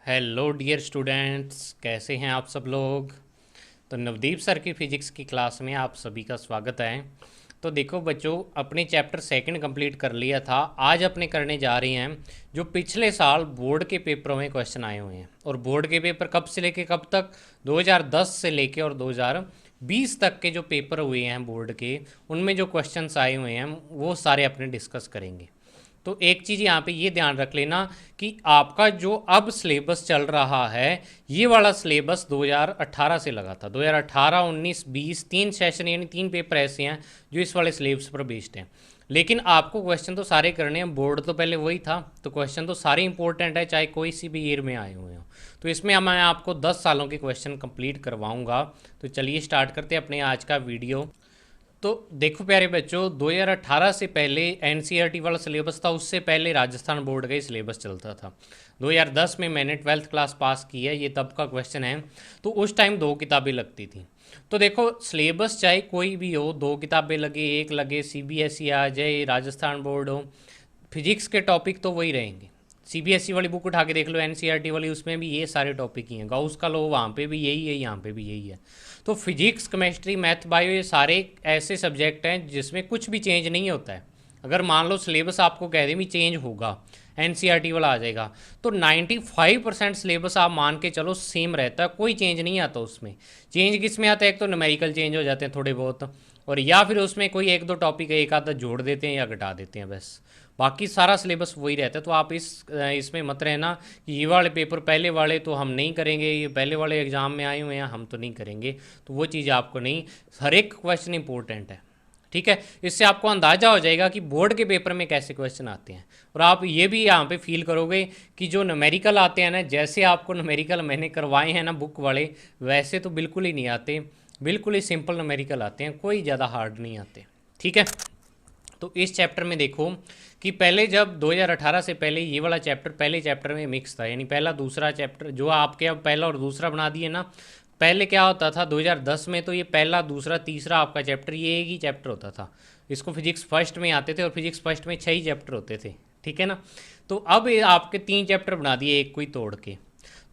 Hello dear students, कैसे हैं आप सब लोग। तो नवदीप सर की फिजिक्स की क्लास में आप सभी का स्वागत है। तो देखो बच्चों, अपने चैप्टर सेकंड कंप्लीट कर लिया था। आज अपने करने जा रहे हैं जो पिछले साल बोर्ड के पेपरों में क्वेश्चन आए हुए हैं। और बोर्ड के पेपर कब से लेके कब तक, 2010 से लेके और 2020 तक के जो पेपर हुए हैं बोर्ड के, उनमें जो क्वेश्चंस आए हुए हैं वो सारे अपने डिस्कस करेंगे। तो एक चीज़ यहाँ पे ये ध्यान रख लेना कि आपका जो अब सिलेबस चल रहा है, ये वाला सिलेबस 2018 से लगा था। 2018, 19, 20 तीन सेशन यानी तीन पेपर ऐसे हैं जो इस वाले सिलेबस पर बेस्ड हैं। लेकिन आपको क्वेश्चन तो सारे करने हैं, बोर्ड तो पहले वही था, तो क्वेश्चन तो सारे इंपॉर्टेंट है चाहे कोई सी भी ईयर में आए हुए हों। तो इसमें मैं आपको 10 सालों के क्वेश्चन कंप्लीट करवाऊंगा। तो चलिए स्टार्ट करते हैं अपने आज का वीडियो। तो देखो प्यारे बच्चों, 2018 से पहले एनसीईआरटी वाला सिलेबस था, उससे पहले राजस्थान बोर्ड का ही सिलेबस चलता था। 2010 में मैंने 12th क्लास पास की है, ये तब का क्वेश्चन है। तो उस टाइम दो किताबें लगती थी। तो देखो सिलेबस चाहे कोई भी हो, दो किताबें लगे, एक लगे, सीबीएसई आ जाए, राजस्थान बोर्ड हो, फिजिक्स के टॉपिक तो वही रहेंगे। सीबीएसई वाली बुक उठा के देख लो, एनसीईआरटी वाली, उसमें भी ये सारे टॉपिक ही हैं। गाउस का लो वहाँ पे भी यही है, यहाँ पे भी यही है। तो फिजिक्स, केमिस्ट्री, मैथ, बायो, ये सारे ऐसे सब्जेक्ट हैं जिसमें कुछ भी चेंज नहीं होता है। अगर मान लो सिलेबस आपको कह दें भी चेंज होगा, एनसीईआरटी वाला आ जाएगा, तो 95% सिलेबस आप मान के चलो सेम रहता है, कोई चेंज नहीं आता उसमें। चेंज किस में आता है, एक तो न्यूमेरिकल चेंज हो जाते हैं थोड़े बहुत, और या फिर उसमें कोई एक दो टॉपिक एक आधा जोड़ देते हैं या घटा देते हैं, बस। बाकी सारा सिलेबस वही रहता है। तो आप इसमें मत रहना कि ये वाले पेपर पहले वाले तो हम नहीं करेंगे, ये पहले वाले एग्ज़ाम में आए हुए हैं हम तो नहीं करेंगे। तो वो चीज़ आपको नहीं, हर एक क्वेश्चन इंपॉर्टेंट है, ठीक है। इससे आपको अंदाज़ा हो जाएगा कि बोर्ड के पेपर में कैसे क्वेश्चन आते हैं। और आप ये भी यहाँ पे फील करोगे कि जो न्यूमेरिकल आते हैं ना, जैसे आपको न्यूमेरिकल मैंने करवाए हैं ना बुक वाले, वैसे तो बिल्कुल ही नहीं आते। बिल्कुल ही सिंपल न्यूमेरिकल आते हैं, कोई ज़्यादा हार्ड नहीं आते, ठीक है। तो इस चैप्टर में देखो कि पहले जब 2018 से पहले ये वाला चैप्टर पहले चैप्टर में मिक्स था, यानी पहला दूसरा चैप्टर जो आपके अब पहला और दूसरा बना दिए ना। पहले क्या होता था 2010 में, तो ये पहला दूसरा तीसरा आपका चैप्टर ये एक ही चैप्टर होता था। इसको फिजिक्स फर्स्ट में आते थे और फिजिक्स फर्स्ट में 6 ही चैप्टर होते थे, ठीक है ना। तो अब ये आपके 3 चैप्टर बना दिए एक को ही तोड़ के।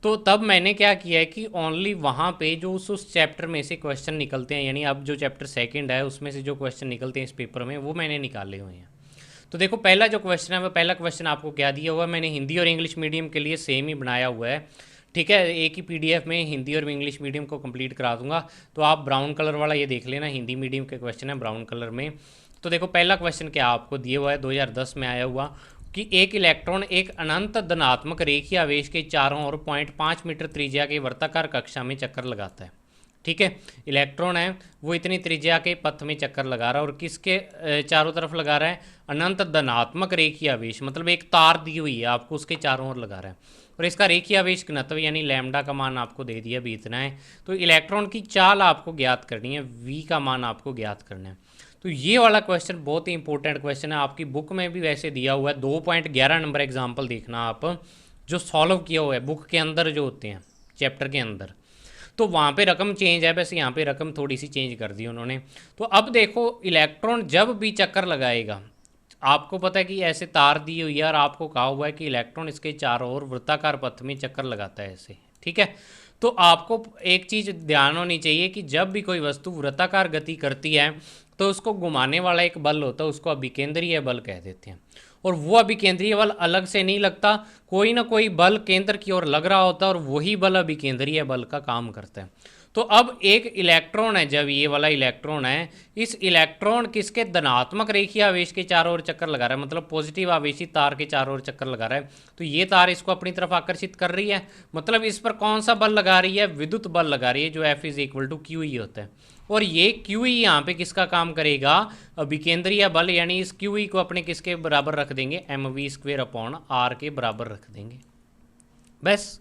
तो तब मैंने क्या किया है कि ओनली वहाँ पे जो उस चैप्टर में से क्वेश्चन निकलते हैं, यानी अब जो चैप्टर सेकंड है उसमें से जो क्वेश्चन निकलते हैं इस पेपर में, वो मैंने निकाले हुए हैं। तो देखो पहला जो क्वेश्चन है, वो पहला क्वेश्चन आपको क्या दिया हुआ है, मैंने हिंदी और इंग्लिश मीडियम के लिए सेम ही बनाया हुआ है, ठीक है। एक ही पीडीएफ में हिंदी और इंग्लिश मीडियम को कंप्लीट करा दूंगा। तो आप ब्राउन कलर वाला ये देख लेना, हिंदी मीडियम के क्वेश्चन है ब्राउन कलर में। तो देखो पहला क्वेश्चन क्या आपको दिया हुआ है, 2010 में आया हुआ, कि एक इलेक्ट्रॉन एक अनंत धनात्मक रेखीय आवेश के चारों ओर 0.5 मीटर त्रिज्या के वर्ताकार कक्षा में चक्कर लगाता है, ठीक है। इलेक्ट्रॉन है वो इतनी त्रिज्या के पथ में चक्कर लगा रहा है, और किसके चारों तरफ लगा रहा है, अनंत धनात्मक रेखीय आवेश, मतलब एक तार दी हुई है आपको, उसके चारों ओर लगा रहा है। और इसका रेखीय आवेश घनत्व यानी लैम्डा का मान आपको दे दिया भी इतना है। तो इलेक्ट्रॉन की चाल आपको ज्ञात करनी है, वी का मान आपको ज्ञात करना है। तो ये वाला क्वेश्चन बहुत ही इंपॉर्टेंट क्वेश्चन है, आपकी बुक में भी वैसे दिया हुआ है। 2.11 नंबर एग्जाम्पल देखना आप, जो सॉल्व किया हुआ है बुक के अंदर जो होते हैं चैप्टर के अंदर। तो वहाँ पे रकम चेंज है, बस यहाँ पे रकम थोड़ी सी चेंज कर दी उन्होंने। तो अब देखो इलेक्ट्रॉन जब भी चक्कर लगाएगा, आपको पता है कि ऐसे तार दी हुई है और आपको कहा हुआ है कि इलेक्ट्रॉन इसके चारों ओर वृत्ताकार पथ में चक्कर लगाता है ऐसे, ठीक है। तो आपको एक चीज़ ध्यान होनी चाहिए कि जब भी कोई वस्तु वृत्ताकार गति करती है तो उसको घुमाने वाला एक बल होता है, उसको अभिकेंद्रीय बल कह देते हैं। और वो अभिकेंद्रीय बल अलग से नहीं लगता, कोई ना कोई बल केंद्र की ओर लग रहा होता है और वही बल अभिकेंद्रीय बल का काम करता है। तो अब एक इलेक्ट्रॉन है, जब ये वाला इलेक्ट्रॉन है, इस इलेक्ट्रॉन किसके धनात्मक रेखीय आवेश के चारों ओर चक्कर लगा रहा है, मतलब पॉजिटिव आवेशित तार के चारों ओर चक्कर लगा रहा है। तो ये तार इसको अपनी तरफ आकर्षित कर रही है, मतलब इस पर कौन सा बल लगा रही है, विद्युत बल लगा रही है, जो F = QE होता है। और ये QE यहाँ पे किसका काम करेगा, अभिकेंद्रीय बल, यानी इस QE को अपने किसके बराबर रख देंगे, mv²/r के बराबर रख देंगे। बस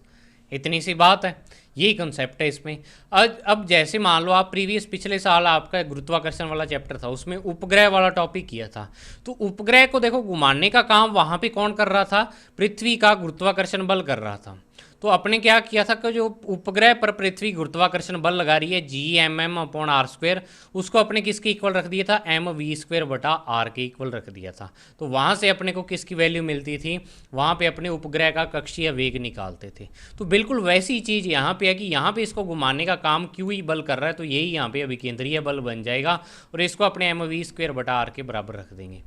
इतनी सी बात है, यही कंसेप्ट है इसमें। अब जैसे मान लो आप पिछले साल आपका गुरुत्वाकर्षण वाला चैप्टर था, उसमें उपग्रह वाला टॉपिक किया था। तो उपग्रह को देखो घुमाने का काम वहाँ पे कौन कर रहा था, पृथ्वी का गुरुत्वाकर्षण बल कर रहा था। तो अपने क्या किया था कि जो उपग्रह पर पृथ्वी गुरुत्वाकर्षण बल लगा रही है G/m/r², उसको अपने किसके इक्वल रख दिया था, mv²/r के इक्वल रख दिया था। तो वहाँ से अपने को किसकी वैल्यू मिलती थी, वहाँ पे अपने उपग्रह का कक्षीय वेग निकालते थे। तो बिल्कुल वैसी चीज़ यहाँ पे है कि यहाँ पे इसको घुमाने का काम क्यू ही बल कर रहा है, तो यही यहाँ पे अभिकेंद्रीय बल बन जाएगा और इसको अपने mv²/r के बराबर रख देंगे।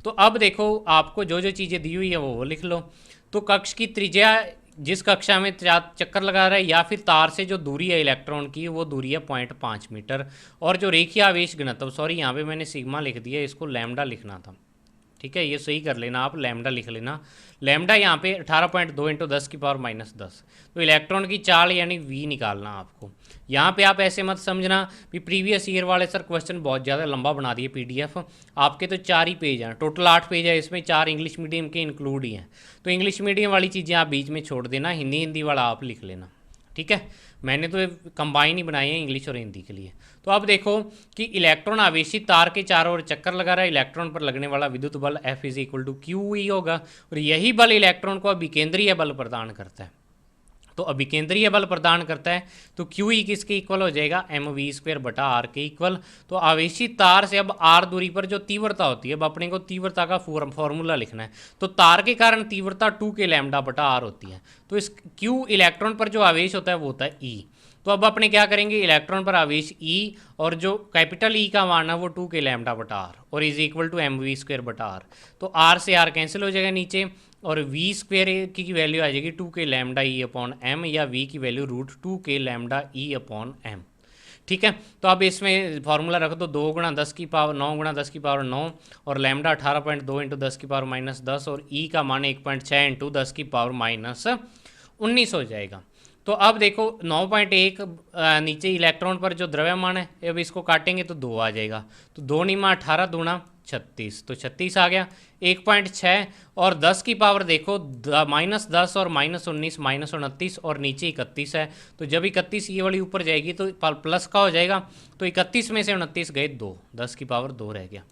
तो अब देखो आपको जो जो चीज़ें दी हुई है वो लिख लो। तो कक्ष की त्रिज्या, जिस कक्षा में चक्कर लगा रहा है या फिर तार से जो दूरी है इलेक्ट्रॉन की, वो दूरी है 0.5 मीटर। और जो रेखीय आवेश घनत्व, सॉरी यहाँ पे मैंने सिग्मा लिख दिया, इसको लैम्डा लिखना था, ठीक है, ये सही कर लेना आप, लैम्डा लिख लेना। लैम्डा यहाँ पे 18.2 × 10⁻⁻10। तो इलेक्ट्रॉन की चाल यानी v निकालना आपको। यहाँ पे आप ऐसे मत समझना कि प्रीवियस ईयर वाले सर क्वेश्चन बहुत ज़्यादा लंबा बना दिए PDF, आपके तो 4 ही पेज हैं, टोटल 8 पेज है, इसमें 4 इंग्लिश मीडियम के इंक्लूड ही हैं। तो इंग्लिश मीडियम वाली चीज़ें आप बीच में छोड़ देना, हिंदी वाला आप लिख लेना, ठीक है। मैंने तो कंबाइन ही बनाए हैं इंग्लिश और हिंदी के लिए। तो अब देखो कि इलेक्ट्रॉन आवेशित तार के चारों ओर चक्कर लगा रहा है, इलेक्ट्रॉन पर लगने वाला विद्युत बल F = QE होगा, और यही बल इलेक्ट्रॉन को अभिकेंद्रीय बल प्रदान करता है। तो अभिकेंद्रीय बल प्रदान करता है तो QE किसके इक्वल हो जाएगा, mv²/r के इक्वल। तो आवेशित तार से अब r दूरी पर जो तीव्रता होती है, अब अपने को तीव्रता का फॉर्मूला लिखना है। तो तार के कारण तीव्रता 2k⁻r होती है। तो इस Q इलेक्ट्रॉन पर जो आवेश होता है वो होता है E। तो अब अपने क्या करेंगे, इलेक्ट्रॉन पर आवेश E और जो कैपिटल E का मान है वो 2k⁻r और = mv²/r। तो r से r कैंसिल हो जाएगा नीचे, और v² की वैल्यू आ जाएगी 2k⁻e/m, या v की वैल्यू √2k⁻e/m, ठीक है। तो अब इसमें फॉर्मूला रख दो, 2 × 10⁻9 और लैम्डा 18.2 × 10⁻−10 और e का मान 1.6 × 10⁻19 हो जाएगा। तो अब देखो 9.1 नीचे इलेक्ट्रॉन पर जो द्रव्यमान है, अब इसको काटेंगे तो 2 आ जाएगा। तो 2 × 18 × 36, तो 36 आ गया। 1.6 और 10 की पावर देखो, -10 और -19 -29 और नीचे 31 है। तो जब 31 ये वाली ऊपर जाएगी तो प्लस का हो जाएगा। तो 31 में से 29 गए 2, 10 की पावर 2 रह गया।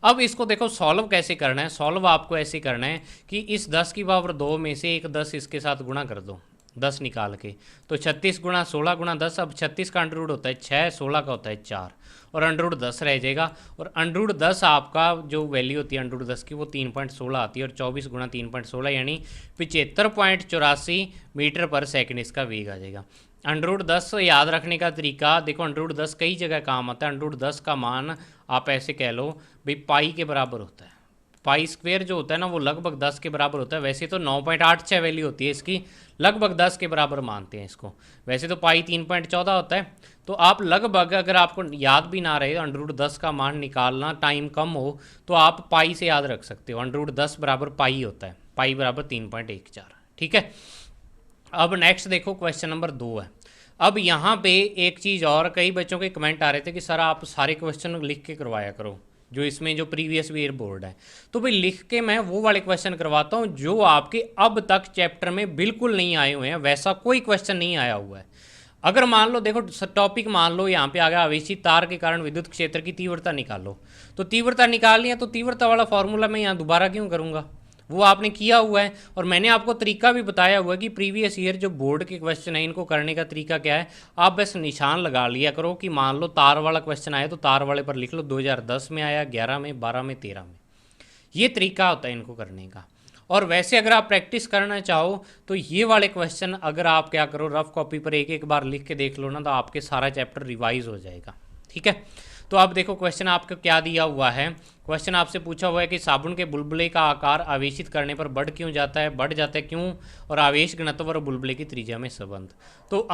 अब इसको देखो सॉल्व कैसे करना है। सॉल्व आपको ऐसे करना है कि इस 10 की पावर 2 में से एक 10 इसके साथ गुणा कर दो, 10 निकाल के। तो 36 × 16 × 10, अब 36 का अंडर रूट होता है 6, 16 का होता है 4 और अंडर रूट 10 रह जाएगा। और अंडर रूट 10 आपका जो वैल्यू होती है अंडर रूट 10 की वो 3.16 आती है, और 24 × 3.16 यानी 75.84 मीटर पर सेकंड इसका वेग आ जाएगा। अंडर रूट 10 याद रखने का तरीका देखो, अंडर रूट 10 कई जगह काम आता है। अंडर रूट 10 का मान आप ऐसे कह लो भाई पाई के बराबर होता है। पाई² जो होता है ना वो लगभग 10 के बराबर होता है। वैसे तो 9.86 वैल्यू होती है इसकी, लगभग 10 के बराबर मानते हैं इसको। वैसे तो पाई 3.14 होता है। तो आप लगभग, अगर आपको याद भी ना रहे अंडर रूट 10 का मान निकालना, टाइम कम हो, तो आप पाई से याद रख सकते हो। अंडर रूट 10 बराबर पाई होता है, पाई बराबर 3.14, ठीक है। अब नेक्स्ट देखो क्वेश्चन नंबर 2 है। अब यहाँ पे एक चीज़ और, कई बच्चों के कमेंट आ रहे थे कि सर आप सारे क्वेश्चन लिख के करवाया करो, जो इसमें जो प्रीवियस ईयर बोर्ड है। तो भाई लिख के मैं वो वाले क्वेश्चन करवाता हूँ जो आपके अब तक चैप्टर में बिल्कुल नहीं आए हुए हैं, वैसा कोई क्वेश्चन नहीं आया हुआ है। अगर मान लो देखो टॉपिक मान लो यहाँ पे आ गया आवेशित तार के कारण विद्युत क्षेत्र की तीव्रता निकालो, तो तीव्रता निकालनी है तो तीव्रता वाला फॉर्मूला मैं यहाँ दोबारा क्यों करूँगा, वो आपने किया हुआ है। और मैंने आपको तरीका भी बताया हुआ है कि प्रीवियस ईयर जो बोर्ड के क्वेश्चन है इनको करने का तरीका क्या है। आप बस निशान लगा लिया करो कि मान लो तार वाला क्वेश्चन आया तो तार वाले पर लिख लो 2010 में आया, 11 में, 12 में, 13 में। ये तरीका होता है इनको करने का। और वैसे अगर आप प्रैक्टिस करना चाहो तो ये वाले क्वेश्चन अगर आप क्या करो, रफ कॉपी पर एक एक बार लिख के देख लो ना, तो आपके सारा चैप्टर रिवाइज हो जाएगा, ठीक है। तो अब देखो क्वेश्चन आपको क्या दिया हुआ है। क्वेश्चन आपसे पूछा हुआ है कि साबुन के बुलबुले का आकार आवेशित करने पर बढ़ जाता है क्यों, और आवेश घनत्व और बुलबुले की त्रिज्या में संबंध। तो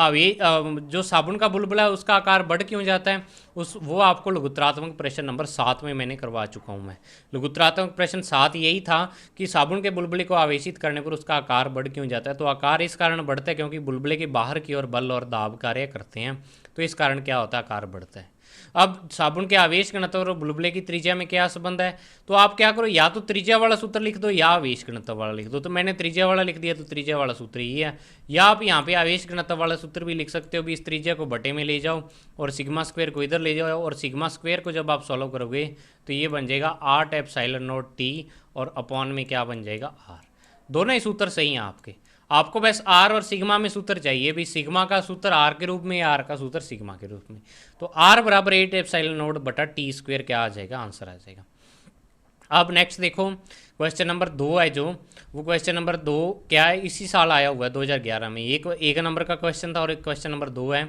जो साबुन का बुलबुला है उसका आकार बढ़ क्यों जाता है, वो आपको लघुत्रात्मक प्रश्न नंबर 7 में मैंने करवा चुका हूँ मैं। लघुत्रात्मक प्रश्न 7 यही था कि साबुन के बुलबुले को आवेशित करने पर उसका आकार बढ़ क्यों जाता है। तो आकार इस कारण बढ़ता है क्योंकि बुलबुले के बाहर की ओर बल और दाब कार्य करते हैं, तो इस कारण क्या होता है, आकार बढ़ता है। अब साबुन के आवेश घनत्व और बुलबुले की त्रिज्या में क्या संबंध है, तो आप क्या करो, या तो त्रिज्या वाला सूत्र लिख दो या आवेश घनत्व वाला लिख दो। तो मैंने त्रिज्या वाला लिख दिया, तो त्रिज्या वाला सूत्र ही है। या आप यहाँ पे आवेश घनत्व वाला सूत्र भी लिख सकते हो भी, इस त्रिज्या को बटे में ले जाओ और σ² को इधर ले जाओ, और σ² को जब आप सॉल्व करोगे तो ये बन जाएगा 8ε0t और अपॉन में क्या बन जाएगा r। दोनों ही सूत्र सही हैं आपके। आपको बस आर और सिग्मा में सूत्र चाहिए भी, सिग्मा का सूत्र आर के रूप में या आर का सूत्र सिग्मा के रूप में। तो आर बराबर 8 एप्सिलॉन नॉट बटा टी स्क्वायर क्या आ जाएगा, आंसर आ जाएगा। अब नेक्स्ट देखो क्वेश्चन नंबर 2 है जो, वो क्वेश्चन नंबर 2 क्या है, इसी साल आया हुआ है 2011 में। एक नंबर का क्वेश्चन था और एक क्वेश्चन नंबर 2 है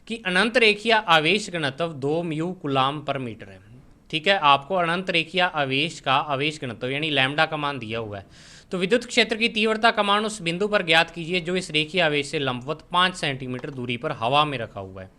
कि अनंत रेखीय आवेश घनत्व 2 म्यू कूलाम पर मीटर है। ठीक है, आपको अनंत रेखीय आवेश का आवेश घनत्व यानी लैम्डा का मान दिया हुआ है। तो विद्युत क्षेत्र की तीव्रता का मान उस बिंदु पर ज्ञात कीजिए जो इस रेखीय आवेश से लंबवत 5 सेंटीमीटर दूरी पर हवा में रखा हुआ है।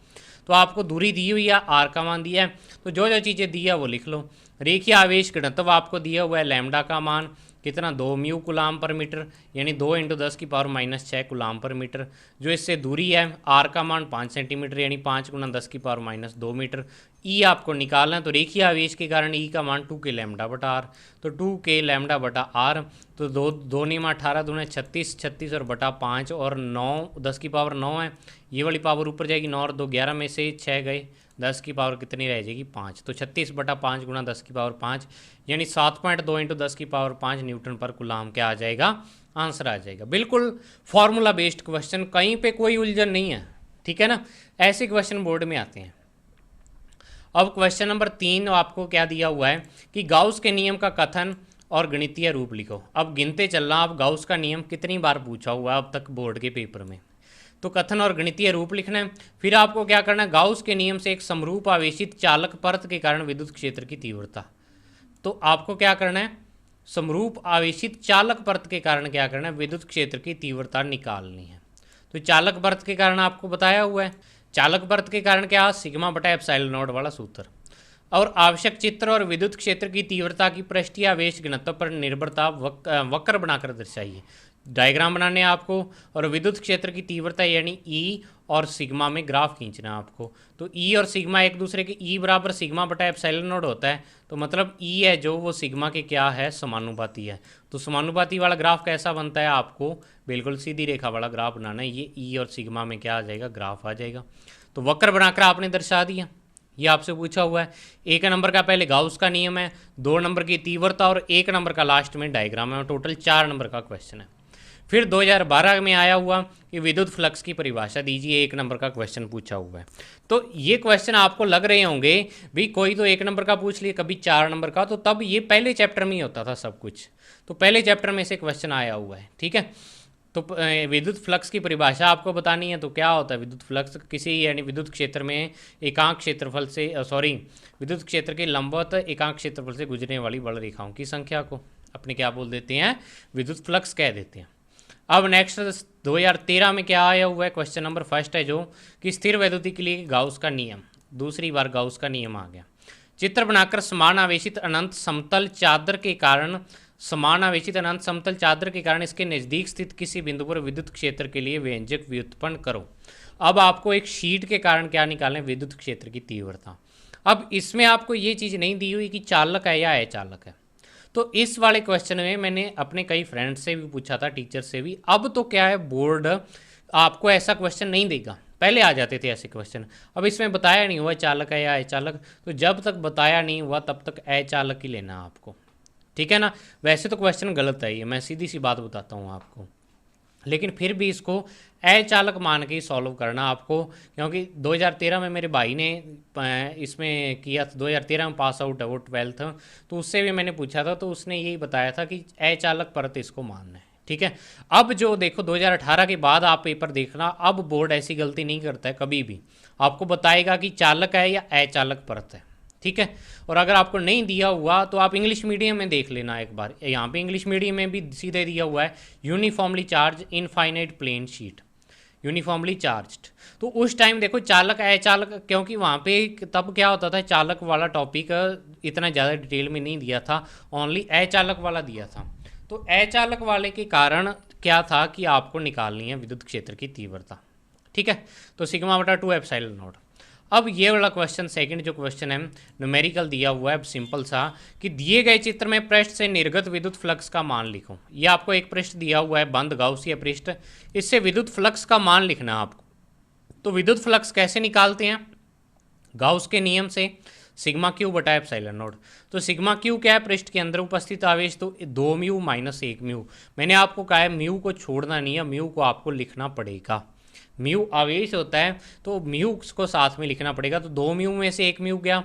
तो आपको दूरी दी हुई है, आर का मान दिया है, तो जो जो चीज़ें दी है वो लिख लो। रेखीय आवेश घनत्व आपको दिया हुआ है लैम्डा का मान कितना, 2 म्यू कूलाम पर मीटर यानी 2 × 10⁻⁻6 कूलाम पर मीटर। जो इससे दूरी है, आर का मान 5 सेंटीमीटर यानी 5 × 10⁻2 मीटर। ई आपको निकालना है, तो रेखीय आवेश के कारण ई का मान 2 k लैम्डा बटा आर, तो 2 k लैम्डा बटा आर। तो 2 × 18 दूने 36, 36 और बटा 5 और 9 10⁻9 है, ये वाली पावर ऊपर जाएगी, 9 और 2 11 में से 6 गए, 10 की पावर कितनी रह जाएगी 5, तो 36 बटा 5 × 10⁻5 यानी 7.2 × 10⁻5 न्यूटन पर कूलाम क्या आ जाएगा, आंसर आ जाएगा। बिल्कुल फॉर्मूला बेस्ड क्वेश्चन, कहीं पे कोई उलझन नहीं है, ठीक है ना, ऐसे क्वेश्चन बोर्ड में आते हैं। अब क्वेश्चन नंबर 3 आपको क्या दिया हुआ है कि गाउस के नियम का कथन और गणितीय रूप लिखो। अब गिनते चलना, अब गाउस का नियम कितनी बार पूछा हुआ है अब तक बोर्ड के पेपर में, तो कथन और गणितीय रूप लिखना है। फिर आपको क्या करना है, गाउस के नियम से एक समरूप आवेशित चालक परत के कारण विद्युत क्षेत्र की तीव्रता, तो आपको क्या करना है, समरूप आवेशित चालक परत के कारण क्या करना है, विद्युत क्षेत्र की तीव्रता निकालनी है। तो चालक परत के कारण आपको बताया हुआ है, चालक परत के कारण क्या, सिग्मा बटा एप्सिलॉन नॉट वाला सूत्र। और आवश्यक चित्र और विद्युत क्षेत्र की तीव्रता की पृष्ठीय आवेश घनत्व पर निर्भरता वक्र बनाकर दर्शाइए। डायग्राम बनाने आपको, और विद्युत क्षेत्र की तीव्रता यानी ई और सिग्मा में ग्राफ खींचना आपको। तो ई और सिग्मा एक दूसरे के, ई बराबर सिग्मा बटा एप्सिलॉन नॉट होता है, तो मतलब ई है जो वो सिग्मा के क्या है, समानुपाती है। तो समानुपाती वाला ग्राफ कैसा बनता है, आपको बिल्कुल सीधी रेखा वाला ग्राफ बनाना है, ये ई और सिग्मा में क्या आ जाएगा, ग्राफ आ जाएगा। तो वक्र बनाकर आपने दर्शा दिया, ये आपसे पूछा हुआ है। 1 नंबर का पहले गाउस का नियम है, 2 नंबर की तीव्रता और 1 नंबर का लास्ट में डायग्राम है, टोटल 4 नंबर का क्वेश्चन है। फिर 2012 में आया हुआ कि विद्युत फ्लक्स की परिभाषा दीजिए, 1 नंबर का क्वेश्चन पूछा हुआ है। तो ये क्वेश्चन आपको लग रहे होंगे भी कोई तो 1 नंबर का पूछ लिए, कभी 4 नंबर का, तो तब ये पहले चैप्टर में ही होता था सब कुछ, तो पहले चैप्टर में से क्वेश्चन आया हुआ है, ठीक है। तो विद्युत फ्लक्स की परिभाषा आपको बतानी है, तो क्या होता है विद्युत फ्लक्स, किसी यानी विद्युत क्षेत्र में एकांक क्षेत्रफल से विद्युत क्षेत्र के लंबवत एकांक क्षेत्रफल से गुजरने वाली बल रेखाओं की संख्या को अपने क्या बोल देते हैं, विद्युत फ्लक्स कह देते हैं। अब नेक्स्ट 2013 में क्या आया हुआ है, क्वेश्चन नंबर 1 है जो कि स्थिर वैद्युति के लिए गाउस का नियम, दूसरी बार गाउस का नियम आ गया। चित्र बनाकर समान आवेशित अनंत समतल चादर के कारण इसके नज़दीक स्थित किसी बिंदु पर विद्युत क्षेत्र के लिए व्यंजक व्युत्पन्न करो। अब आपको एक शीट के कारण क्या निकालना है, विद्युत क्षेत्र की तीव्रता। अब इसमें आपको ये चीज़ नहीं दी हुई कि चालक है या अचालक है, तो इस वाले क्वेश्चन में मैंने अपने कई फ्रेंड से भी पूछा था, टीचर से भी। अब तो क्या है, बोर्ड आपको ऐसा क्वेश्चन नहीं देगा, पहले आ जाते थे ऐसे क्वेश्चन। अब इसमें बताया नहीं हुआ चालक है या अचालक, तो जब तक बताया नहीं हुआ तब तक अचालक ही लेना आपको, ठीक है ना। वैसे तो क्वेश्चन गलत है ये, मैं सीधी सी बात बताता हूँ आपको, लेकिन फिर भी इसको अचालक मान के ही सॉल्व करना आपको, क्योंकि 2013 में मेरे भाई ने इसमें किया था, 2013 में पास आउट है वो 12th, तो उससे भी मैंने पूछा था, तो उसने यही बताया था कि अचालक परत इसको मानना है, ठीक है। अब जो देखो 2018 के बाद आप पेपर देखना, अब बोर्ड ऐसी गलती नहीं करता है कभी भी, आपको बताएगा कि चालक है या अचालक परत है, ठीक है। और अगर आपको नहीं दिया हुआ तो आप इंग्लिश मीडियम में देख लेना एक बार, यहाँ पे इंग्लिश मीडियम में भी सीधे दिया हुआ है uniformly charge infinite plane sheet, uniformly charged. तो उस टाइम देखो चालक अचालक, क्योंकि वहाँ पे तब क्या होता था, चालक वाला टॉपिक इतना ज़्यादा डिटेल में नहीं दिया था, ओनली अचालक वाला दिया था। तो अचालक वाले के कारण क्या था कि आपको निकालनी है विद्युत क्षेत्र की तीव्रता, ठीक है। तो सिग्मा बटा 2 एप्सिलॉन नॉट। अब ये वाला क्वेश्चन, सेकंड जो क्वेश्चन है न्यूमेरिकल दिया हुआ है सिंपल सा, कि दिए गए चित्र में पृष्ठ से निर्गत विद्युत फ्लक्स का मान लिखो। ये आपको एक पृष्ठ दिया हुआ है, बंद गाउसिया पृष्ठ, इससे विद्युत फ्लक्स का मान लिखना है आपको। तो विद्युत फ्लक्स कैसे निकालते हैं, गाउस के नियम से सिग्मा क्यू बटा एप्सिलॉन नॉट। तो सिग्मा क्यू क्या है, पृष्ठ के अंदर उपस्थित आवेश, तो 2 म्यू माइनस 1 म्यू। मैंने आपको कहा है म्यू को छोड़ना नहीं है, म्यू को आपको लिखना पड़ेगा। म्यू आवेश होता है तो म्यू को साथ में लिखना पड़ेगा। तो 2 म्यू में से 1 म्यू गया,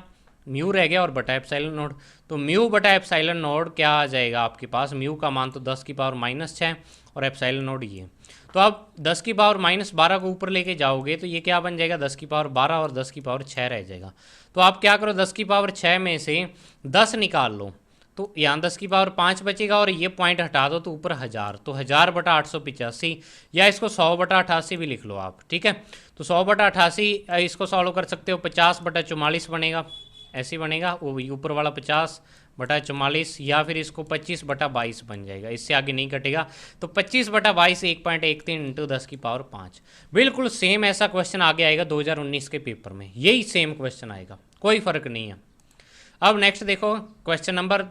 म्यू रह गया और बटा एप्सिलॉन नॉट। तो म्यू बटा एप्सिलॉन नॉट क्या आ जाएगा आपके पास, म्यू का मान तो 10 की पावर माइनस 6 और एप्सिलॉन नॉट ये। तो अब 10 की पावर माइनस 12 को ऊपर लेके जाओगे तो ये क्या बन जाएगा, 10 की पावर 12 और 10 की पावर 6 रह जाएगा। तो आप क्या करो, 10 की पावर 6 में से 10 निकाल लो, तो यहाँ 10 की पावर 5 बचेगा और ये पॉइंट हटा दो तो ऊपर 1000, तो 1000 बटा 885, या इसको 100 बटा 88 भी लिख लो आप, ठीक है। तो 100 बटा 88 इसको सॉल्व कर सकते हो, 50 बटा 44 बनेगा, ऐसे बनेगा, वो ऊपर वाला 50 बटा 44, या फिर इसको 25 बटा 22 बन जाएगा, इससे आगे नहीं कटेगा। तो 25 बटा 22 1.13 इंटू 10 की पावर 5। बिल्कुल सेम ऐसा क्वेश्चन आगे आएगा 2019 के पेपर में, यही सेम क्वेश्चन आएगा, कोई फर्क नहीं है। अब नेक्स्ट देखो क्वेश्चन नंबर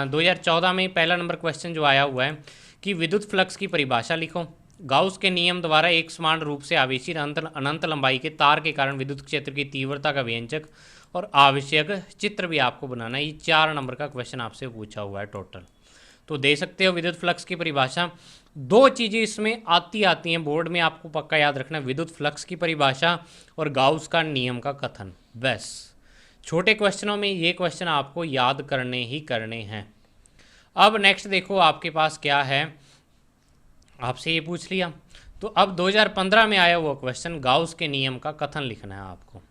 2014 में पहला नंबर क्वेश्चन जो आया हुआ है कि विद्युत फ्लक्स की परिभाषा लिखो। गाउस के नियम द्वारा एक समान रूप से आवेशित अनंत लंबाई के तार के कारण विद्युत क्षेत्र की तीव्रता का व्यंजक और आवश्यक चित्र भी आपको बनाना है। ये 4 नंबर का क्वेश्चन आपसे पूछा हुआ है टोटल। तो दे सकते हो विद्युत फ्लक्स की परिभाषा। 2 चीज़ें इसमें आती हैं बोर्ड में, आपको पक्का याद रखना, विद्युत फ्लक्स की परिभाषा और गाउस का नियम का कथन। बस छोटे क्वेश्चनों में ये क्वेश्चन आपको याद करने ही करने हैं। अब नेक्स्ट देखो आपके पास क्या है, आपसे ये पूछ लिया। तो अब 2015 में आया हुआ क्वेश्चन, गाउस के नियम का कथन लिखना है आपको।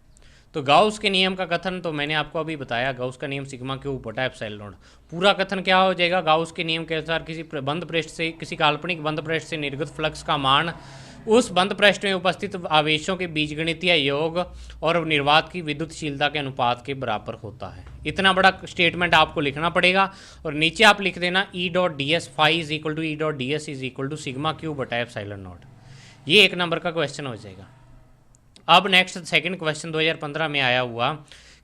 तो गाउस के नियम का कथन तो मैंने आपको अभी बताया, गाउस का नियम सिग्मा क्यू बटा एप्सिलॉन नॉट। पूरा कथन क्या हो जाएगा, गाउस के नियम के अनुसार किसी बंद पृष्ठ से, किसी काल्पनिक बंद पृष्ठ से निर्गत फ्लक्स का मान उस बंद पृष्ठ में उपस्थित आवेशों के बीजगणितीय योग और निर्वात की विद्युतशीलता के अनुपात के बराबर होता है। इतना बड़ा स्टेटमेंट आपको लिखना पड़ेगा और नीचे आप लिख देना E dot D S phi is equal to E dot D S is equal to sigma Q बटा एप्सिलॉन नॉट। ये 1 नंबर का क्वेश्चन हो जाएगा। अब नेक्स्ट सेकंड क्वेश्चन 2015 में आया हुआ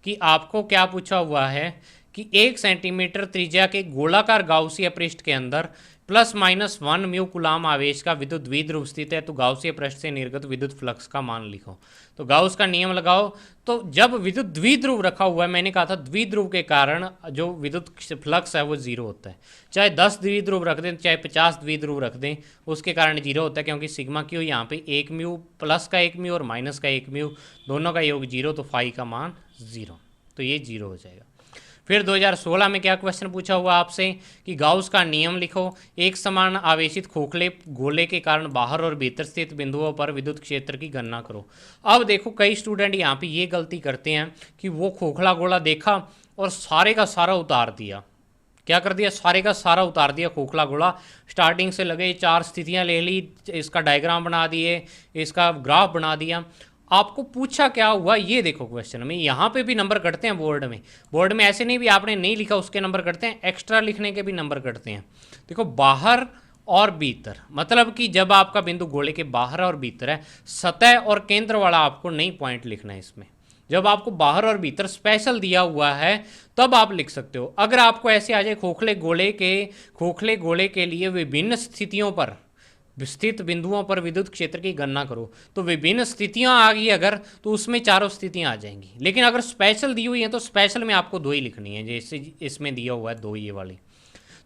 कि आपको क्या पूछा हुआ है कि 1 सेंटीमीटर त्रिज्या के गोलाकार गाउसीय पृष्ठ के अंदर ±1 म्यू कूलाम आवेश का विद्युत द्विध्रुव स्थित है, तो गाउसीय पृष्ठ से निर्गत विद्युत फ्लक्स का मान लिखो। तो गाउस का नियम लगाओ। तो जब विद्युत द्विध्रुव रखा हुआ है, मैंने कहा था द्विध्रुव के कारण जो विद्युत फ्लक्स है वो 0 होता है। चाहे 10 द्विध्रुव रख दें, चाहे 50 द्विध्रुव रख दें, उसके कारण 0 होता है, क्योंकि सिग्मा क्यू यहाँ पे 1 म्यू, प्लस का 1 म्यू और माइनस का 1 म्यू, दोनों का योग 0, तो फाई का मान 0, तो ये 0 हो जाएगा। फिर 2016 में क्या क्वेश्चन पूछा हुआ आपसे कि गाउस का नियम लिखो। एक समान आवेशित खोखले गोले के कारण बाहर और भीतर स्थित बिंदुओं पर विद्युत क्षेत्र की गणना करो। अब देखो कई स्टूडेंट यहाँ पे ये गलती करते हैं कि वो खोखला गोला देखा और सारे का सारा उतार दिया। क्या कर दिया, सारे का सारा उतार दिया खोखला गोला। स्टार्टिंग से लगे 4 स्थितियाँ ले ली, इसका डायग्राम बना दिए, इसका ग्राफ बना दिया। आपको पूछा क्या हुआ, ये देखो क्वेश्चन में, यहाँ पे भी नंबर कटते हैं बोर्ड में ऐसे नहीं भी आपने नहीं लिखा उसके नंबर कटते हैं, एक्स्ट्रा लिखने के भी नंबर कटते हैं। देखो बाहर और भीतर, मतलब कि जब आपका बिंदु गोले के बाहर और भीतर है, सतह और केंद्र वाला आपको नहीं पॉइंट लिखना है इसमें। जब आपको बाहर और भीतर स्पेशल दिया हुआ है तब आप लिख सकते हो। अगर आपको ऐसे आ जाए खोखले गोले के लिए विभिन्न स्थितियों पर स्थित बिंदुओं पर विद्युत क्षेत्र की गणना करो, तो विभिन्न स्थितियां आ गई अगर, तो उसमें 4 स्थितियां आ जाएंगी। लेकिन अगर स्पेशल दी हुई है तो स्पेशल में आपको 2 ही लिखनी है, जैसे इसमें दिया हुआ है 2 ये वाली।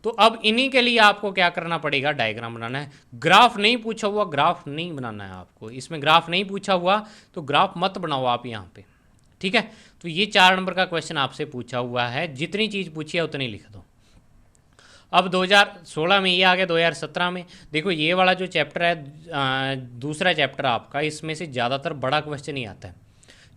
तो अब इन्हीं के लिए आपको क्या करना पड़ेगा, डायग्राम बनाना है। ग्राफ नहीं पूछा हुआ, ग्राफ नहीं बनाना है आपको, इसमें ग्राफ नहीं पूछा हुआ तो ग्राफ मत बनाओ आप यहाँ पे, ठीक है। तो ये 4 नंबर का क्वेश्चन आपसे पूछा हुआ है, जितनी चीज़ पूछी है उतनी लिख दो। अब 2016 में ये आ गया, 2017 में देखो ये वाला जो चैप्टर है, दूसरा चैप्टर आपका, इसमें से ज़्यादातर बड़ा क्वेश्चन ही आता है।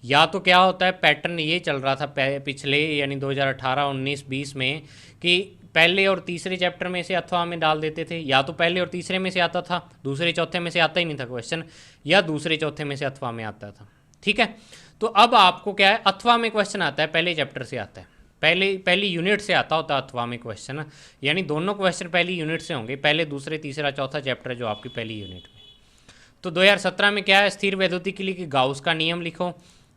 या तो क्या होता है, पैटर्न ये चल रहा था पिछले यानी 2018, 19, 20 में कि पहले और तीसरे चैप्टर में से अथवा में डाल देते थे, या तो पहले और तीसरे में से आता था, दूसरे चौथे में से आता ही नहीं था क्वेश्चन, या दूसरे चौथे में से अथवा में आता था, ठीक है। तो अब आपको क्या है, अथवा में क्वेश्चन आता है, पहले चैप्टर से आता है, पहली यूनिट से आता होता है अथवा में क्वेश्चन, यानी दोनों क्वेश्चन पहली यूनिट से होंगे, पहले दूसरे तीसरा चौथा चैप्टर जो आपकी पहली यूनिट में। तो 2017 में क्या है, स्थिर वैद्युति के लिए कि गाउस का नियम लिखो।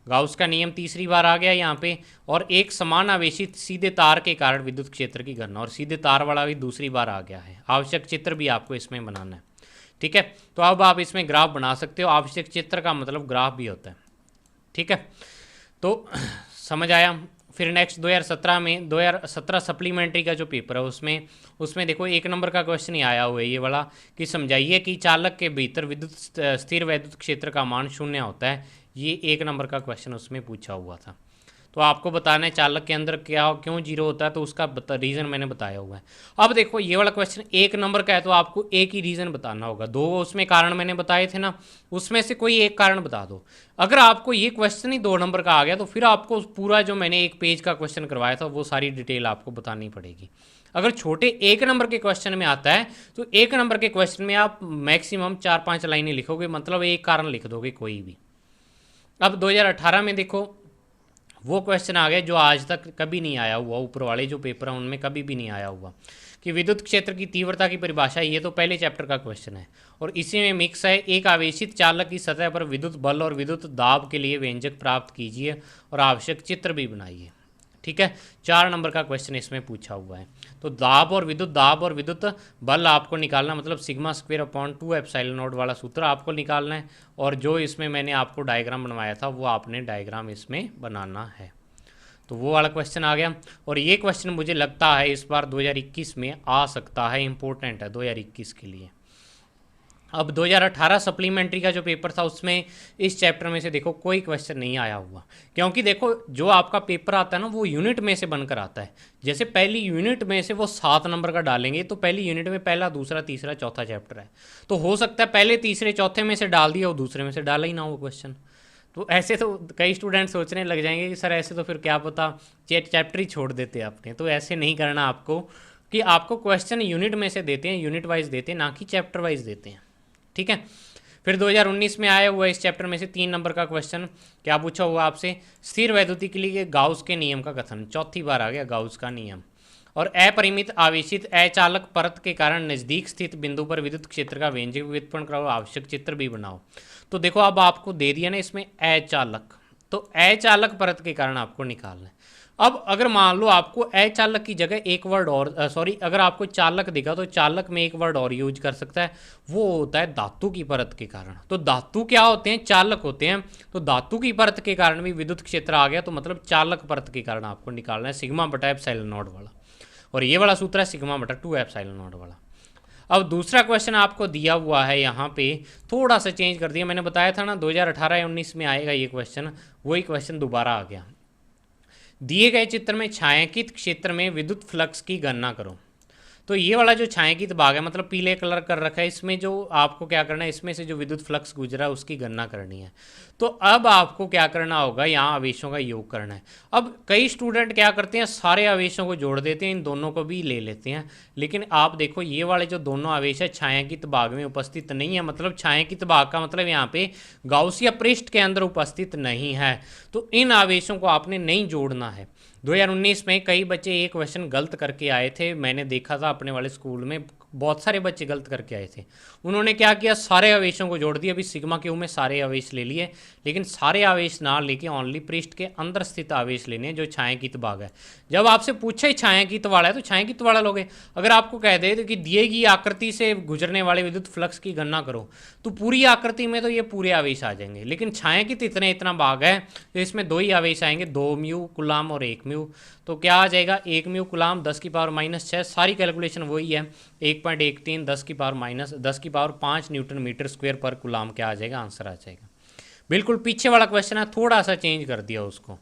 गाउस का नियम तीसरी बार आ गया यहाँ पे, और एक समान आवेशित सीधे तार के कारण विद्युत क्षेत्र की गणना, और सीधे तार वाला भी दूसरी बार आ गया है। आवश्यक चित्र भी आपको इसमें बनाना है, ठीक है। तो अब आप इसमें ग्राफ बना सकते हो, आवश्यक चित्र का मतलब ग्राफ भी होता है, ठीक है। तो समझ आया। फिर नेक्स्ट 2017 में 2017 सप्लीमेंट्री का जो पेपर है उसमें उसमें देखो 1 नंबर का क्वेश्चन ही आया हुआ है ये वाला कि समझाइए कि चालक के भीतर विद्युत स्थिर वैद्युत क्षेत्र का मान शून्य होता है। ये 1 नंबर का क्वेश्चन उसमें पूछा हुआ था। तो आपको बताना है चालक के अंदर क्या क्यों जीरो होता है, तो उसका रीज़न मैंने बताया हुआ है। अब देखो ये वाला क्वेश्चन 1 नंबर का है तो आपको एक ही रीज़न बताना होगा। 2 उसमें कारण मैंने बताए थे ना, उसमें से कोई एक कारण बता दो। अगर आपको ये क्वेश्चन ही 2 नंबर का आ गया तो फिर आपको पूरा जो मैंने 1 पेज का क्वेश्चन करवाया था वो सारी डिटेल आपको बतानी पड़ेगी। अगर छोटे 1 नंबर के क्वेश्चन में आता है तो 1 नंबर के क्वेश्चन में आप मैक्सिमम 4-5 लाइनें लिखोगे, मतलब एक कारण लिख दोगे कोई भी। अब 2018 में देखो वो क्वेश्चन आ गया जो आज तक कभी नहीं आया हुआ, ऊपर वाले जो पेपर हैं उनमें कभी भी नहीं आया हुआ कि विद्युत क्षेत्र की तीव्रता की परिभाषा। ये तो पहले चैप्टर का क्वेश्चन है और इसी में मिक्स है। एक आवेशित चालक की सतह पर विद्युत बल और विद्युत दाब के लिए व्यंजक प्राप्त कीजिए और आवश्यक चित्र भी बनाइए। ठीक है, 4 नंबर का क्वेश्चन इसमें पूछा हुआ है। तो दाब और विद्युत बल आपको निकालना, मतलब sigma square upon 2 epsilon not वाला सूत्र आपको निकालना है। और जो इसमें मैंने आपको डायग्राम बनवाया था वो आपने डायग्राम इसमें बनाना है। तो वो वाला क्वेश्चन आ गया। और ये क्वेश्चन मुझे लगता है इस बार 2021 में आ सकता है, इंपॉर्टेंट है 2021 के लिए। अब 2018 सप्लीमेंट्री का जो पेपर था उसमें इस चैप्टर में से देखो कोई क्वेश्चन नहीं आया हुआ, क्योंकि देखो जो आपका पेपर आता है ना वो यूनिट में से बनकर आता है। जैसे पहली यूनिट में से वो 7 नंबर का डालेंगे तो पहली यूनिट में पहला, दूसरा, तीसरा, चौथा चैप्टर है। तो हो सकता है पहले, तीसरे, चौथे में से डाल दिया और दूसरे में से डाला ही ना वो क्वेश्चन। तो ऐसे तो कई स्टूडेंट सोचने लग जाएंगे कि सर ऐसे तो फिर क्या पता चैप्टर ही छोड़ देते आपने। तो ऐसे नहीं करना आपको, कि आपको क्वेश्चन यूनिट में से देते हैं, यूनिट वाइज देते हैं, ना कि चैप्टर वाइज देते हैं। ठीक है। फिर 2019 में आया हुआ इस चैप्टर में से 3 नंबर का क्वेश्चन क्या पूछा हुआ आपसे, स्थिर वैद्युति के लिए गाउस के नियम का कथन। चौथी बार आ गया गाउस का नियम। और अपरिमित आवेशित अचालक परत के कारण नजदीक स्थित बिंदु पर विद्युत क्षेत्र का व्यंजक व्युत्पन्न करो, आवश्यक चित्र भी बनाओ। तो देखो अब आपको दे दिया ना इसमें अचालक, तो अचालक परत के कारण आपको निकालना है। अब अगर मान लो आपको अचालक की जगह एक वर्ड और अगर आपको चालक दिखा तो चालक में एक वर्ड और यूज कर सकता है, वो होता है धातु की परत के कारण। तो धातु क्या होते हैं, चालक होते हैं। तो धातु की परत के कारण भी विद्युत क्षेत्र आ गया, तो मतलब चालक परत के कारण आपको निकालना है सिग्मा बटा एप्सिलॉन नॉट वाला। और ये वाला सूत्र है सिग्मा बटा 2 एप्सिलॉन नॉट वाला। अब दूसरा क्वेश्चन आपको दिया हुआ है यहाँ पे, थोड़ा सा चेंज कर दिया। मैंने बताया था ना 2018 या 19 में आएगा ये क्वेश्चन, वही क्वेश्चन दोबारा आ गया। दिए गए चित्र में छायांकित क्षेत्र में विद्युत फ्लक्स की गणना करो। तो ये वाला जो छायांकित भाग है, मतलब पीले कलर कर रखा है, इसमें जो आपको क्या करना है, इसमें से जो विद्युत फ्लक्स गुजरा है उसकी गणना करनी है। तो अब आपको क्या करना होगा, यहाँ आवेशों का योग करना है। अब कई स्टूडेंट क्या करते हैं, सारे आवेशों को जोड़ देते हैं, इन दोनों को भी ले लेते हैं। लेकिन आप देखो ये वाले जो दोनों आवेश है छायांकित भाग में उपस्थित नहीं है, मतलब छायांकित भाग का मतलब यहाँ पे गाउसिया पृष्ठ के अंदर उपस्थित नहीं है। तो इन आवेशों को आपने नहीं जोड़ना है। 2019 में कई बच्चे ये क्वेश्चन गलत करके आए थे, मैंने देखा था अपने वाले स्कूल में बहुत सारे बच्चे गलत करके आए थे। उन्होंने क्या किया, सारे आवेशों को जोड़ दिया। अभी सिग्मा क्यू में सारे आवेश ले लिए, लेकिन सारे आवेश ना लेके ओनली पृष्ठ के अंदर स्थित आवेश लेने हैं जो छायांकित भाग है। जब आपसे पूछे छायांकित वाला है तो छायांकित वाला लोगे। अगर आपको कह दे कि दिए गई आकृति से गुजरने वाले विद्युत फ्लक्स की गणना करो, तो पूरी आकृति में तो ये पूरे आवेश आ जाएंगे, लेकिन छायांकित इतना भाग है तो इसमें 2 ही आवेश आएंगे, 2 म्यू कुलाम और 1 म्यू। तो क्या आ जाएगा, 1 म्यू कुलाम 10⁻⁻⁶, सारी कैलकुलेशन वही है, 1.13 10⁻5 न्यूटन मीटर स्क्वायर पर कुलाम क्या आ जाएगा, आंसर आ जाएगा। बिल्कुल पीछे वाला क्वेश्चन है, थोड़ा सा चेंज कर दिया उसको।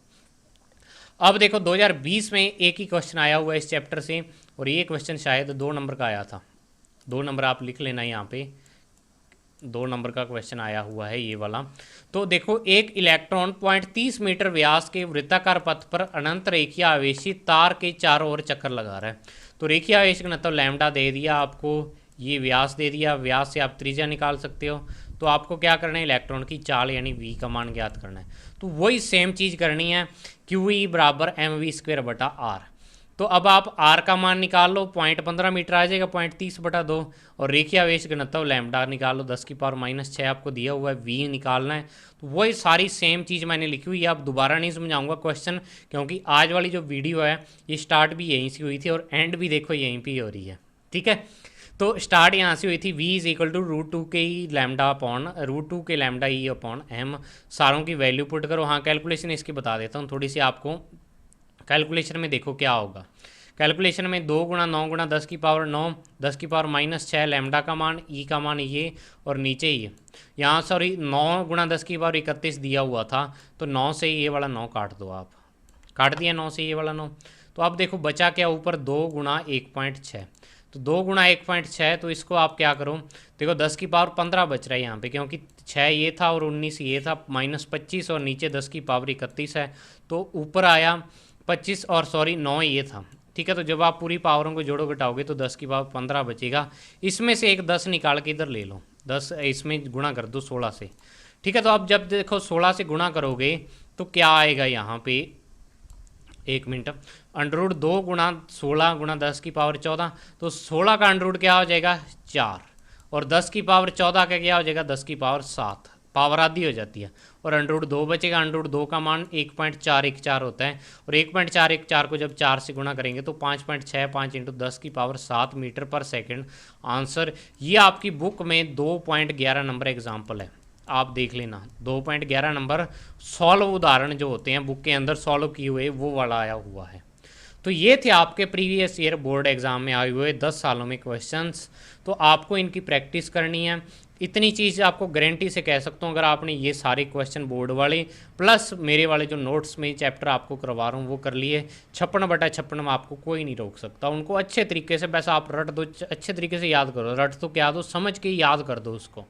अब देखो 2020 में एक ही क्वेश्चन आया हुआ है इस चैप्टर से, और ये क्वेश्चन शायद 2 नंबर का आया था। 2 नंबर आप लिख लेना यहाँ पे, 2 नंबर का क्वेश्चन आया हुआ है ये वाला। तो देखो एक इलेक्ट्रॉन 0.30 मीटर व्यास के वृत्ताकार पथ पर अनंत रेखीय आवेशी तार के चारों ओर चक्कर लगा रहा है। तो रेखीय आवेश का मतलब लैम्डा दे दिया आपको, ये व्यास दे दिया, व्यास से आप त्रिज्या निकाल सकते हो। तो आपको क्या करना है, इलेक्ट्रॉन की चाल यानी वी का मान ज्ञात करना है। तो वही सेम चीज़ करनी है, क्यू ई बराबर mv²/r। तो अब आप r का मान निकाल लो, 0.15 मीटर आ जाएगा, 0.30/2। और रेखीय आवेश घनत्व लैम्डा निकाल लो, 10⁻⁻⁶ आपको दिया हुआ है, v निकालना है। तो वही सारी सेम चीज़ मैंने लिखी हुई है, आप दोबारा नहीं समझाऊंगा क्वेश्चन, क्योंकि आज वाली जो वीडियो है ये स्टार्ट भी यहीं से हुई थी और एंड भी देखो यहीं पर ही हो रही है। ठीक है, तो स्टार्ट यहाँ से हुई थी, v = √2 के ई लैम्डा अपॉन √2 के लैम्डा ई अपॉन m। सारों की वैल्यू पुट करो। हाँ कैलकुलेशन इसकी बता देता हूँ, थोड़ी सी आपको कैलकुलेशन में देखो क्या होगा। कैलकुलेशन में 2 गुणा 9 गुणा 10 की पावर 9, 10 की पावर -6 लैम्डा का मान, ई का मान ये, और नीचे ये यहाँ सॉरी 9 गुणा 10 की पावर 31 दिया हुआ था, तो 9 से ये वाला 9 काट दो। आप काट दिया 9 से ये वाला 9, तो अब देखो बचा क्या ऊपर 2 गुणा 1.6, तो 2 गुणा 1.6, तो इसको आप क्या करो, देखो 10 की पावर 15 बच रहा है यहाँ पे, क्योंकि 6 ये था और 19 ये था, -25 और नीचे 10 की पावर 31 है, तो ऊपर आया 25 और सॉरी 9 ये था। ठीक है, तो जब आप पूरी पावरों को जोड़ो घटाओगे तो 10 की पावर 15 बचेगा। इसमें से एक 10 निकाल के इधर ले लो, 10 इसमें गुणा कर दो 16 से। ठीक है, तो अब जब देखो 16 से गुणा करोगे तो क्या आएगा यहाँ पे, 1 मिनट, अंडर 2 गुणा 16 गुणा 10 की पावर 14, तो 16 का अंडर क्या हो जाएगा 4, और 10 की पावर 14 का क्या हो जाएगा 10 की पावर 7, पावर आधी हो जाती है, और अंडर 2 बचेगा। अंडर 2 का मान 1.414 होता है, और 1.414 को जब 4 से गुणा करेंगे तो 5.65 इंटू 10 की पावर 7 मीटर पर सेकंड आंसर। ये आपकी बुक में 2.11 नंबर एग्जाम्पल है, आप देख लेना। 2.11 नंबर सॉल्व उदाहरण जो होते हैं बुक के अंदर सॉल्व किए हुए वो वाला आया हुआ है। तो ये थे आपके प्रीवियस ईयर बोर्ड एग्जाम में आए हुए 10 सालों में क्वेश्चंस, तो आपको इनकी प्रैक्टिस करनी है। इतनी चीज़ आपको गारंटी से कह सकता हूँ, अगर आपने ये सारे क्वेश्चन बोर्ड वाले प्लस मेरे वाले जो नोट्स में चैप्टर आपको करवा रहा हूँ वो कर लिए, 56/56 में आपको कोई नहीं रोक सकता। उनको अच्छे तरीके से बस आप रट दो, अच्छे तरीके से याद करो, रट तो क्या दो, समझ के याद कर दो उसको।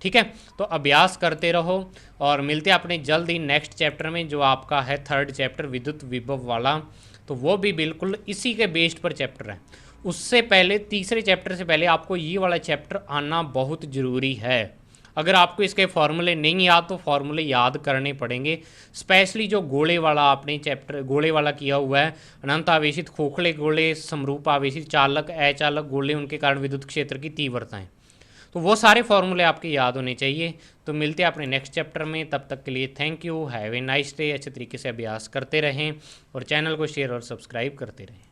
ठीक है, तो अभ्यास करते रहो, और मिलते हैं अपने जल्द ही नेक्स्ट चैप्टर में जो आपका है 3rd चैप्टर विद्युत विभव वाला, तो वो भी बिल्कुल इसी के बेस्ड पर चैप्टर है। उससे पहले 3रे चैप्टर से पहले आपको ये वाला चैप्टर आना बहुत ज़रूरी है। अगर आपको इसके फॉर्मूले नहीं याद तो फॉर्मूले याद करने पड़ेंगे, स्पेशली जो गोले वाला आपने चैप्टर गोले वाला किया हुआ है, अनंत आवेशित खोखले गोले, समरूप आवेशित चालक, अचालक गोले, उनके कारण विद्युत क्षेत्र की तीव्रताएं, तो वो सारे फॉर्मूले आपके याद होने चाहिए। तो मिलते हैं अपने नेक्स्ट चैप्टर में, तब तक के लिए thank you, have a nice day. अच्छे तरीके से अभ्यास करते रहें और चैनल को शेयर और सब्सक्राइब करते रहें।